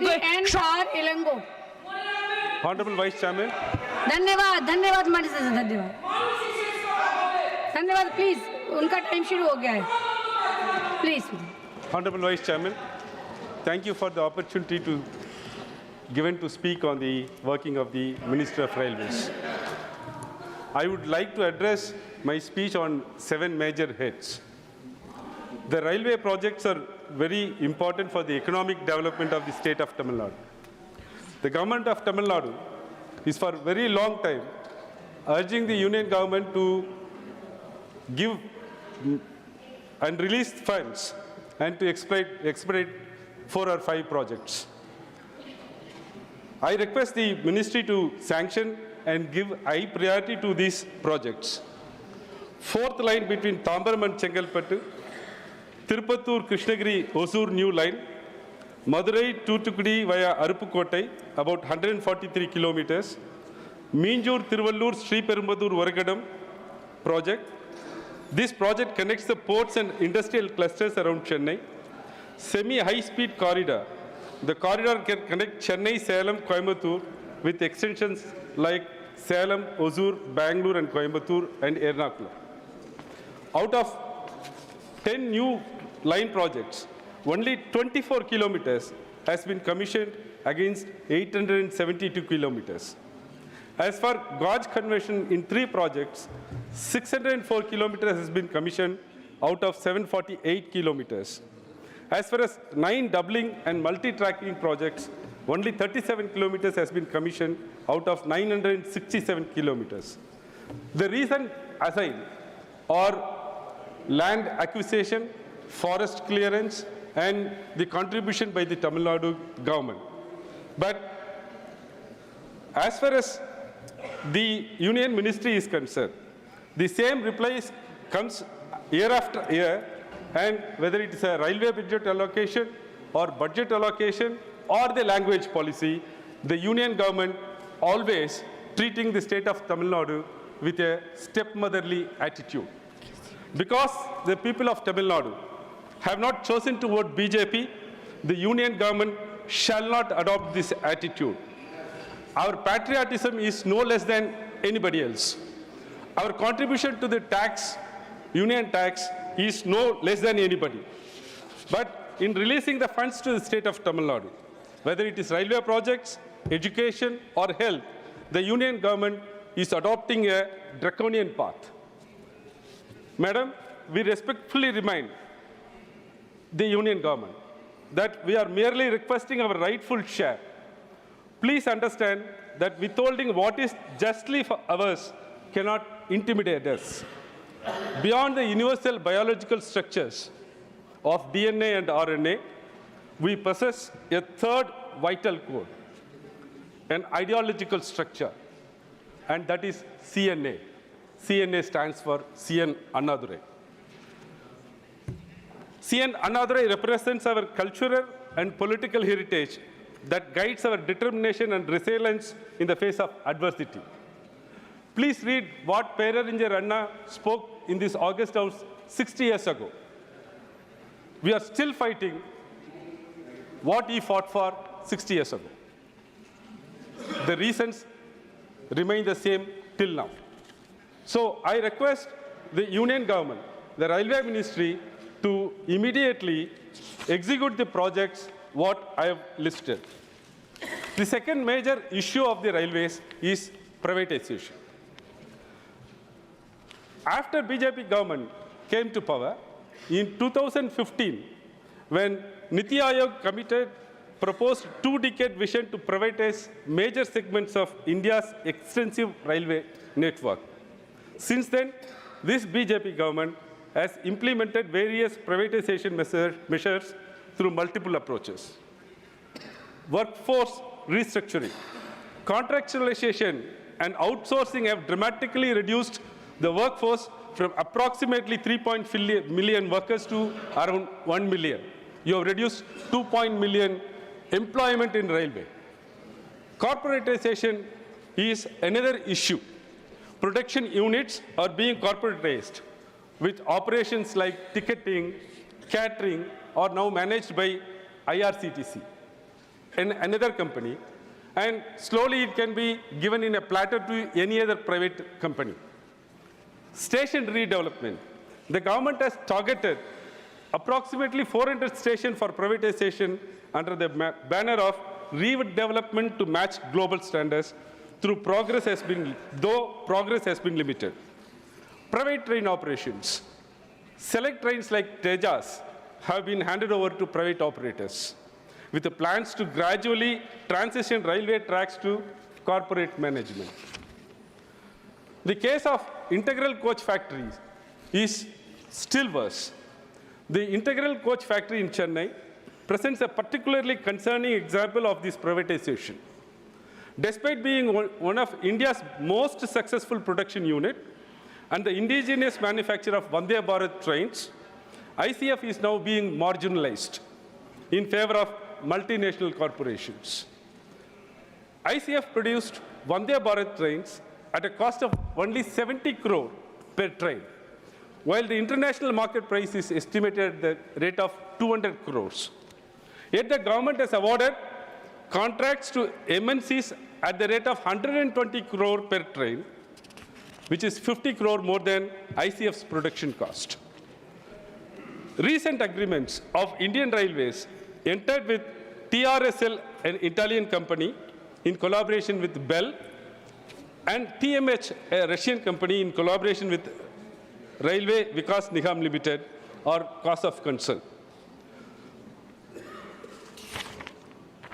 N.R. Ilango. Honorable Vice Chairman. धन्यवाद मानी से धन्यवाद प्लीज उनका टाइम शुरू हो गया है please. Honorable Vice Chairman, thank you for the opportunity given to speak on the working of the Minister of Railways. I would like to address my speech on 7 major heads. The railway projects are very important for the economic development of the state of Tamil Nadu. The government of Tamil Nadu is for a very long time urging the union government to give and release funds and to expedite 4 or 5 projects. I request the ministry to sanction and give high priority to these projects. 4th line between Tambaram and Chengalpattu, Tirupattur Krishnagiri Hosur new line, Madurai Toothukudi via Arupukottai, about 143 kilometers, Minjur Tiruvallur Sri Perumbadur Varagadam project. This project connects the ports and industrial clusters around Chennai. Semi-high-speed corridor. The corridor can connect Chennai, Salem, Coimbatore with extensions like Salem, Hosur, Bangalore and Coimbatore and Ernakulam. Out of 10 new line projects, only 24 kilometers has been commissioned against 872 kilometers. As for gauge conversion in 3 projects, 604 kilometers has been commissioned out of 748 kilometers. As far as 9 doubling and multi-tracking projects, only 37 kilometers has been commissioned out of 967 kilometers. The reason assigned are land acquisition, forest clearance, and the contribution by the Tamil Nadu government. But as far as the union ministry is concerned, the same replies comes year after year, and whether it is a railway budget allocation or budget allocation or the language policy, the union government always treating the state of Tamil Nadu with a stepmotherly attitude. Because the people of Tamil Nadu have not chosen to vote BJP, the union government shall not adopt this attitude. Our patriotism is no less than anybody else. Our contribution to the tax, union tax, is no less than anybody. But in releasing the funds to the state of Tamil Nadu, whether it is railway projects, education or health, the union government is adopting a draconian path. Madam, we respectfully remind the union government that we are merely requesting our rightful share. Please understand that withholding what is justly for ours cannot intimidate us. Beyond the universal biological structures of DNA and RNA, we possess a third vital code, an ideological structure, and that is CNA. CNA stands for CN Annadurai. CN Annadurai represents our cultural and political heritage that guides our determination and resilience in the face of adversity. Please read what Peraringer Anna spoke in this August House 60 years ago. We are still fighting what he fought for 60 years ago. The reasons remain the same till now. So I request the union government, the railway ministry, to immediately execute the projects what I have listed. The second major issue of the railways is privatization. After BJP government came to power, in 2015, when Niti Aayog committee proposed 2-decade vision to privatize major segments of India's extensive railway network. Since then, this BJP government has implemented various privatization measures through multiple approaches. Workforce restructuring, contractualization and outsourcing have dramatically reduced the workforce from approximately 3.5 million workers to around 1 million. You have reduced 2 million employment in railway. Corporatization is another issue. Production units are being corporatized, with operations like ticketing, catering are now managed by IRCTC. in another company, and slowly it can be given in a platter to any other private company. Station redevelopment. The government has targeted approximately 400 stations for privatization under the banner of redevelopment to match global standards, though progress has been limited. Private train operations. Select trains like Tejas have been handed over to private operators, with the plans to gradually transition railway tracks to corporate management. The case of integral coach factories is still worse. The integral coach factory in Chennai presents a particularly concerning example of this privatization. Despite being one of India's most successful production unit and the indigenous manufacture of Vande Bharat trains, ICF is now being marginalized in favor of multinational corporations. ICF produced Vande Bharat trains at a cost of only 70 crore per train, while the international market price is estimated at the rate of 200 crores. Yet the government has awarded contracts to MNCs at the rate of 120 crore per train, which is 50 crore more than ICF's production cost. Recent agreements of Indian Railways entered with TRSL, an Italian company, in collaboration with Bell, and TMH, a Russian company, in collaboration with Railway Vikas Nigam Limited, are cause of concern.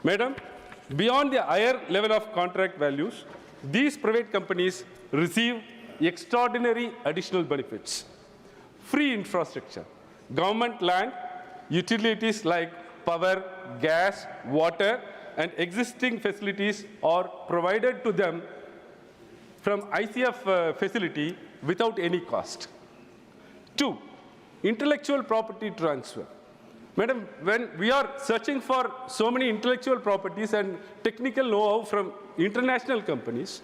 Madam, beyond the higher level of contract values, these private companies receive extraordinary additional benefits. Free infrastructure, government land, utilities like power, gas, water, and existing facilities are provided to them from ICF facility without any cost. 2, intellectual property transfer. Madam, when we are searching for so many intellectual properties and technical know-how from international companies,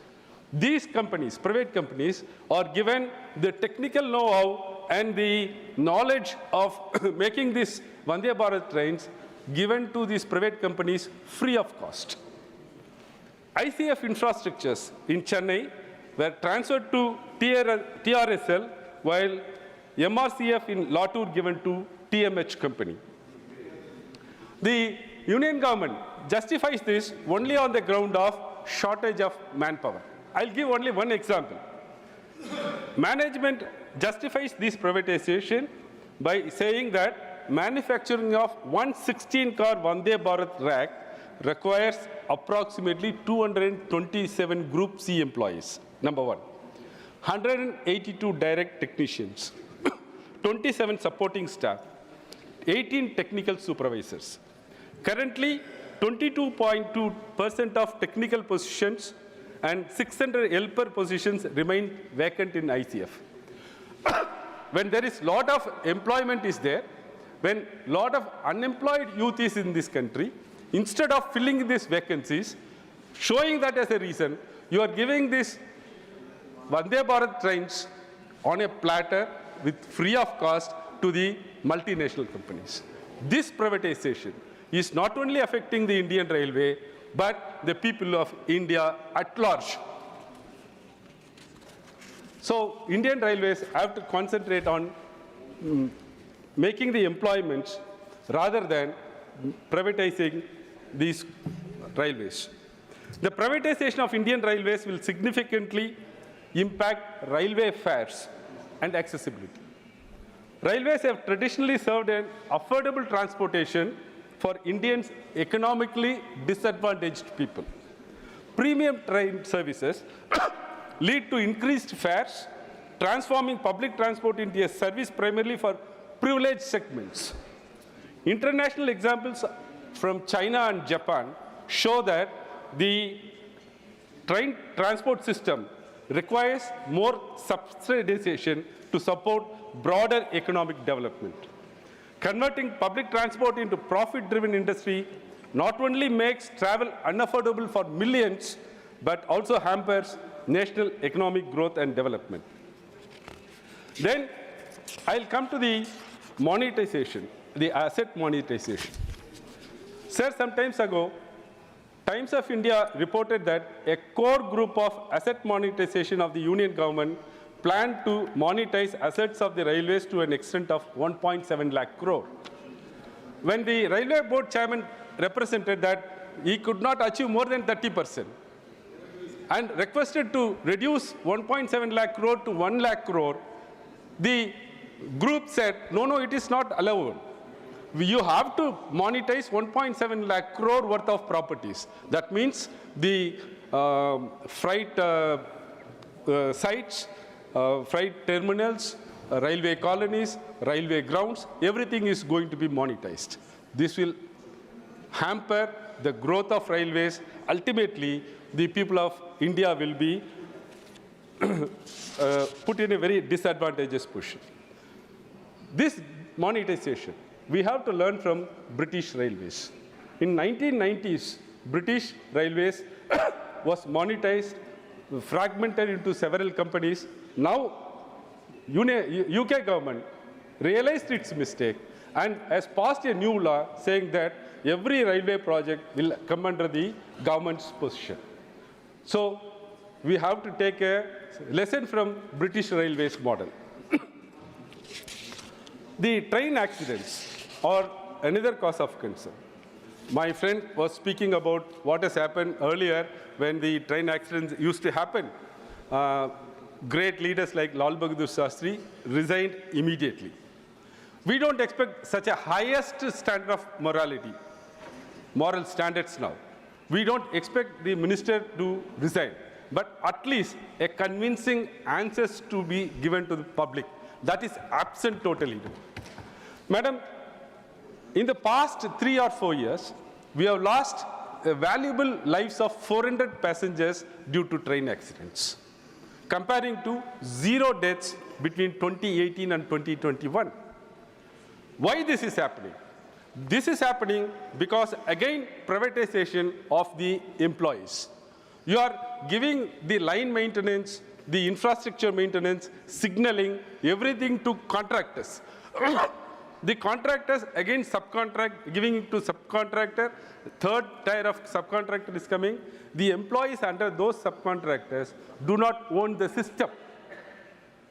these companies, private companies, are given the technical know-how and the knowledge of making these Vande Bharat trains given to these private companies free of cost. ICF infrastructures in Chennai were transferred to TRSL, while MRCF in Latur given to TMH company. The union government justifies this only on the ground of shortage of manpower. I'll give only one example. Management justifies this privatization by saying that manufacturing of 116-car Vande Bharat rack requires approximately 227 Group C employees, number one, 182 direct technicians, 27 supporting staff, 18 technical supervisors. Currently, 22.2% of technical positions and 600 helper positions remain vacant in ICF. When there is lot of employment is there, when lot of unemployed youth is in this country, instead of filling these vacancies, showing that as a reason, you are giving this Vande Bharat trains on a platter with free of cost to the multinational companies. This privatization is not only affecting the Indian Railway, but the people of India at large. So Indian Railways have to concentrate on making the employments rather than privatizing these railways. The privatization of Indian Railways will significantly impact railway fares and accessibility. Railways have traditionally served an affordable transportation for Indians' economically disadvantaged people. Premium train services lead to increased fares, transforming public transport into a service primarily for privileged segments. International examples from China and Japan show that the train transport system requires more subsidization to support broader economic development. Converting public transport into profit-driven industry not only makes travel unaffordable for millions, but also hampers national economic growth and development. Then I'll come to the monetization, the asset monetization. Sir, some time ago, Times of India reported that a core group of asset monetization of the union government planned to monetize assets of the railways to an extent of 1.7 lakh crore. When the railway board chairman represented that he could not achieve more than 30% and requested to reduce 1.7 lakh crore to 1 lakh crore, the group said, no, it is not allowed. You have to monetize 1.7 lakh crore worth of properties. That means the freight sites, freight terminals, railway colonies, railway grounds, everything is going to be monetized. This will hamper the growth of railways. Ultimately, the people of India will be put in a very disadvantageous position. This monetization, we have to learn from British Railways. In 1990s, British Railways was monetized, fragmented into several companies. Now, UK government realized its mistake and has passed a new law saying that every railway project will come under the government's position. So, we have to take a lesson from British Railways model. The train accidents are another cause of concern. My friend was speaking about what has happened earlier when the train accidents used to happen. Great leaders like Lal Bahadur Shastri resigned immediately. We don't expect such a highest standard of morality, moral standards now. We don't expect the minister to resign, but at least a convincing answers to be given to the public. That is absent totally. Madam, in the past 3 or 4 years, we have lost valuable lives of 400 passengers due to train accidents, comparing to 0 deaths between 2018 and 2021. Why this is happening? This is happening because, again, privatization of the employees. You are giving the line maintenance, the infrastructure maintenance, signaling, everything to contractors. The contractors again subcontract, giving it to subcontractor. Third tier of subcontractor is coming. The employees under those subcontractors do not own the system.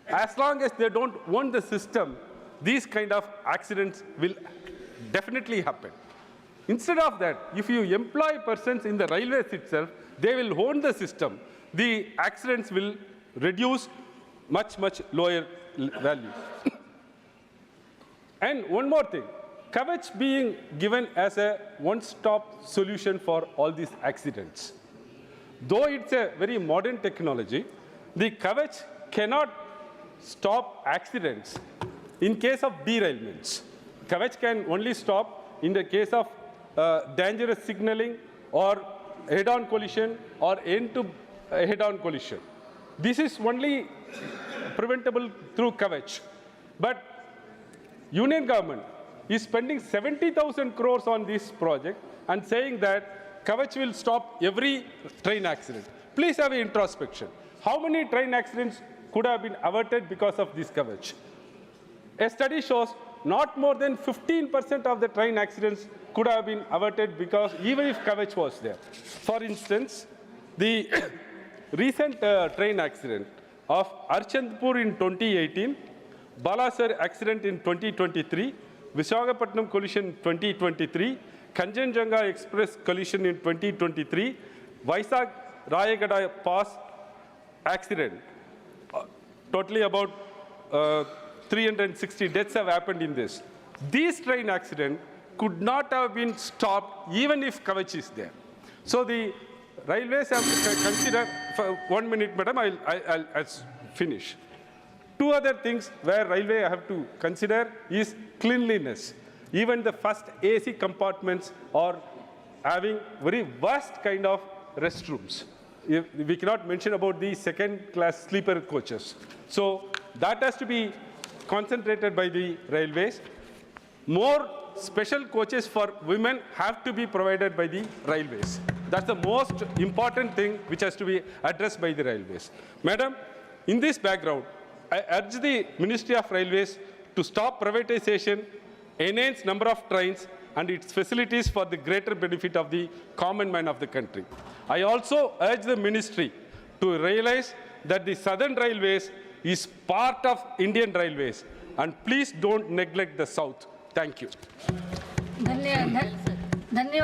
As long as they don't own the system, these kind of accidents will definitely happen. Instead of that, if you employ persons in the railways itself, they will own the system. The accidents will reduce much lower value. And one more thing, Kavach being given as a one-stop solution for all these accidents. Though it's a very modern technology, the Kavach cannot stop accidents in case of derailments. Kavach can only stop in the case of dangerous signaling or head-on collision or end-to-head-on collision. This is only preventable through Kavach. But Union government is spending 70,000 crores on this project and saying that Kavach will stop every train accident. Please have an introspection. How many train accidents could have been averted because of this Kavach? A study shows not more than 15% of the train accidents could have been averted because even if Kavach was there. For instance, the recent train accident of Archandpur in 2018, Balasar accident in 2023, Visakhapatnam collision in 2023, Kanchenjunga Express collision in 2023, Vizag Rayagada Pass accident. Totally about 360 deaths have happened in this. These train accidents could not have been stopped even if Kavach is there. So the railways have to consider, for 1 minute, madam, I'll finish. Two other things where railway have to consider is cleanliness. Even the first AC compartments are having very worst kind of restrooms. We cannot mention about the second-class sleeper coaches. So that has to be concentrated by the railways. More special coaches for women have to be provided by the railways. That's the most important thing which has to be addressed by the railways. Madam, in this background, I urge the Ministry of Railways to stop privatization, enhance number of trains, and its facilities for the greater benefit of the common man of the country. I also urge the ministry to realize that the Southern Railways is part of Indian Railways, and please don't neglect the South. Thank you. धन्यवाद.